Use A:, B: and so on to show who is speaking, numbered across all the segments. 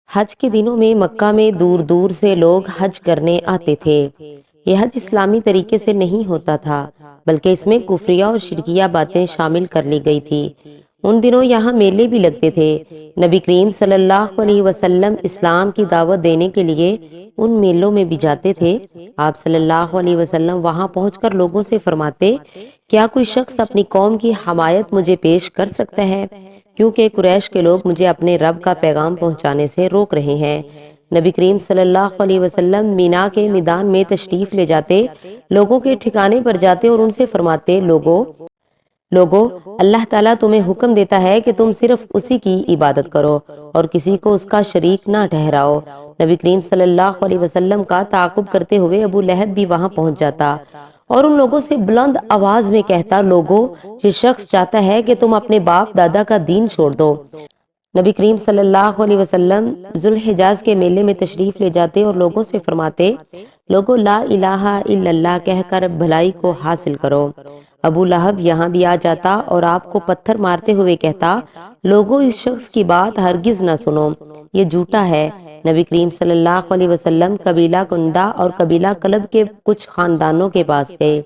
A: حج کے دنوں میں مکہ میں دور دور سے لوگ حج کرنے آتے تھے۔ یہ حج اسلامی طریقے سے نہیں ہوتا تھا، بلکہ اس میں کفریہ اور شرکیہ باتیں شامل کر لی گئی تھی۔ ان دنوں یہاں میلے بھی لگتے تھے۔ نبی کریم صلی اللہ علیہ وسلم اسلام کی دعوت دینے کے لیے ان میلوں میں بھی جاتے تھے۔ آپ صلی اللہ علیہ وسلم وہاں پہنچ کر لوگوں سے فرماتے، کیا کوئی شخص اپنی قوم کی حمایت مجھے پیش کر سکتا ہے؟ کیونکہ قریش کے لوگ مجھے اپنے رب کا پیغام پہنچانے سے روک رہے ہیں۔ نبی کریم صلی اللہ علیہ وسلم مینا کے میدان میں تشریف لے جاتے، لوگوں کے ٹھکانے پر جاتے اور ان سے فرماتے، لوگو اللہ تعالیٰ تمہیں حکم دیتا ہے کہ تم صرف اسی کی عبادت کرو اور کسی کو اس کا شریک نہ ٹھہراؤ۔ نبی کریم صلی اللہ علیہ وسلم کا تعاقب کرتے ہوئے ابو لہب بھی وہاں پہنچ جاتا اور ان لوگوں سے بلند آواز میں کہتا، لوگو یہ شخص چاہتا ہے کہ تم اپنے باپ دادا کا دین چھوڑ دو۔ نبی کریم صلی اللہ علیہ وسلم ذوالحجاز کے میلے میں تشریف لے جاتے اور لوگوں سے فرماتے، لوگو لا الہ الا اللہ کہہ کر بھلائی کو حاصل کرو۔ ابو لہب یہاں بھی آ جاتا اور آپ کو پتھر مارتے ہوئے کہتا، لوگو اس شخص کی بات ہرگز نہ سنو، یہ جھوٹا ہے۔ نبی کریم صلی اللہ علیہ وسلم قبیلہ کندہ اور قبیلہ کلب کے کچھ خاندانوں کے پاس گئے۔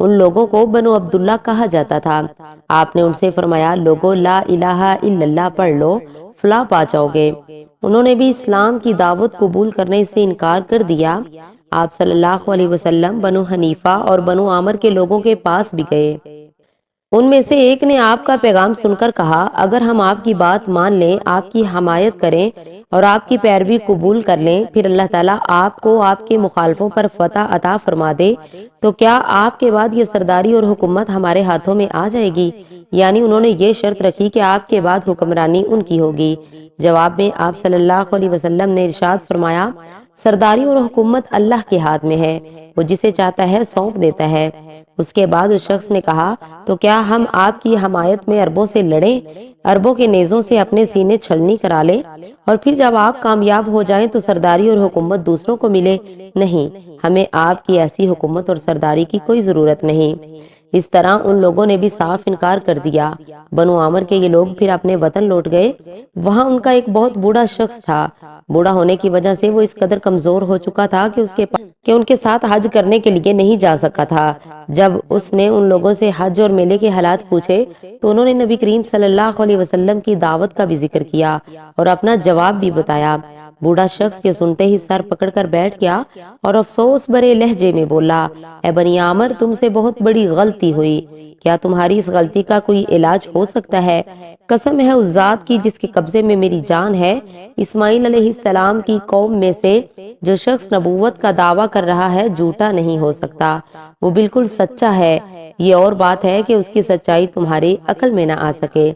A: ان لوگوں کو بنو عبداللہ کہا جاتا تھا۔ آپ نے ان سے فرمایا، لوگو لا الہ الا اللہ پڑھ لو، فلاح پا جاؤ گے۔ انہوں نے بھی اسلام کی دعوت قبول کرنے سے انکار کر دیا۔ آپ صلی اللہ علیہ وسلم بنو حنیفہ اور بنو عامر کے لوگوں کے پاس بھی گئے۔ ان میں سے ایک نے آپ کا پیغام سن کر کہا، اگر ہم آپ کی بات مان لیں، آپ کی حمایت کریں اور آپ کی پیروی قبول کر لیں، پھر اللہ تعالیٰ آپ کو آپ کے مخالفوں پر فتح عطا فرما دے، تو کیا آپ کے بعد یہ سرداری اور حکومت ہمارے ہاتھوں میں آ جائے گی؟ یعنی انہوں نے یہ شرط رکھی کہ آپ کے بعد حکمرانی ان کی ہوگی۔ جواب میں آپ صلی اللہ علیہ وسلم نے ارشاد فرمایا، سرداری اور حکومت اللہ کے ہاتھ میں ہے، وہ جسے چاہتا ہے سونپ دیتا ہے۔ اس کے بعد اس شخص نے کہا، تو کیا ہم آپ کی حمایت میں عربوں سے لڑیں، عربوں کے نیزوں سے اپنے سینے چھلنی کرا لیں، اور پھر جب آپ کامیاب ہو جائیں تو سرداری اور حکومت دوسروں کو ملے؟ نہیں، ہمیں آپ کی ایسی حکومت اور سرداری کی کوئی ضرورت نہیں۔ اس طرح ان لوگوں نے بھی صاف انکار کر دیا۔ بنو عامر کے یہ لوگ پھر اپنے وطن لوٹ گئے۔ وہاں ان کا ایک بہت بوڑھا شخص تھا۔ بوڑھا ہونے کی وجہ سے وہ اس قدر کمزور ہو چکا تھا کہ ان کے ساتھ حج کرنے کے لیے نہیں جا سکا تھا۔ جب اس نے ان لوگوں سے حج اور میلے کے حالات پوچھے تو انہوں نے نبی کریم صلی اللہ علیہ وسلم کی دعوت کا بھی ذکر کیا اور اپنا جواب بھی بتایا۔ بوڑھا شخص یہ سنتے ہی سر پکڑ کر بیٹھ گیا اور افسوس بھرے لہجے میں بولا، اے بنی عامر، تم سے بہت بڑی غلطی ہوئی۔ کیا تمہاری اس غلطی کا کوئی علاج ہو سکتا ہے؟ قسم ہے اس ذات کی جس کے قبضے میں میری جان ہے، اسماعیل علیہ السلام کی قوم میں سے جو شخص نبوت کا دعویٰ کر رہا ہے جھوٹا نہیں ہو سکتا، وہ بالکل سچا ہے۔ یہ اور بات ہے کہ اس کی سچائی تمہاری عقل میں نہ آ سکے۔